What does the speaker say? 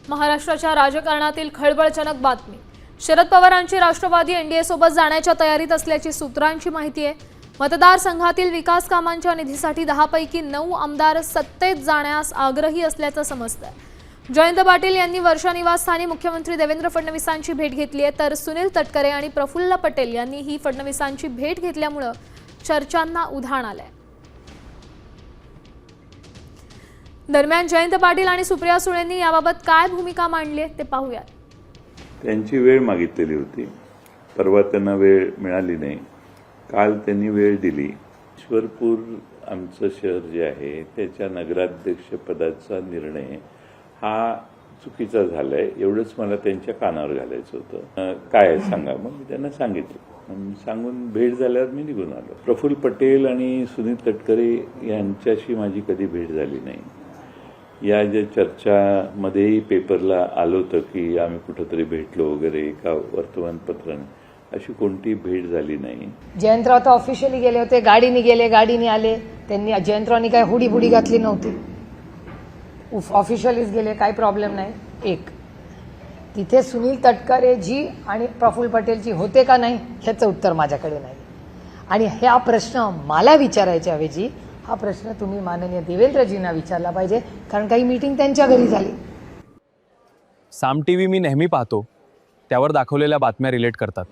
महाराष्ट्राच्या राजकारणातील खळबळजनक बातमी। शरद पवारांची राष्ट्रवादी एनडीए सोबत जाण्याच्या तयारीत असल्याची सूत्रांची माहिती आहे। मतदारसंघातील विकास कामांच्या निधीसाठी 10 पैकी 9 आमदार सत्तेत जाण्यास आग्रही असल्याचं समजतंय। जयंत पाटील यांनी वर्षा निवासस्थानी मुख्यमंत्री देवेंद्र फडणवीसांची भेट घेतली आहे, तर सुनील तटकरे आणि प्रफुल्ल पटेल यांनी ही फडणवीसांची भेट घेतल्यामुळे चर्चांना उधाण आलंय। दरम्यान जयंत पाटील आणि सुप्रिया सुळेंनी याबाबत काय भूमिका मांडली ते पाहूयात। त्यांची वेळ मागितलेली होती, परवा त्यांना वेळ मिळाली नाही, काल त्यांनी वेळ दिली। ईश्वरपूर आमचं शहर जे आहे त्याच्या नगराध्यक्ष पदाचा निर्णय हा चुकीचा झालाय, एवढंच मला त्यांच्या कानावर घालायचं होतं। काय सांगा, मग मी त्यांना सांगितलं, सांगून भेट झाल्यावर मी निघून आलो। प्रफुल्ल पटेल आणि सुनील तटकरे यांच्याशी माझी कधी भेट झाली नाही। या ज्या चर्चामध्येही पेपरला आलं होतं की आम्ही कुठंतरी भेटलो वगैरे, एका वर्तमानपत्राने, अशी कोणती भेट झाली नाही। जयंतराव तर ऑफिशियली गेले होते, गाडीने गेले, गाडीने आले। त्यांनी जयंतरावनी काय हुडी घातली नव्हती, ऑफिशियलीच गेले, काही प्रॉब्लेम नाही। एक तिथे सुनील तटकरे जी आणि प्रफुल्ल पटेलजी होते का नाही ह्याचं उत्तर माझ्याकडे नाही। आणि हा प्रश्न मला विचारायच्या ऐवजी हा प्रश्न तुम्ही माननीय देवेंद्रजींना विचारला पाहिजे, कारण काही मीटिंग त्यांच्या घरी झाली। साम टीव्ही मी नेहमी पाहतो, त्यावर दाखवलेल्या बातम्या रिलेट करतात।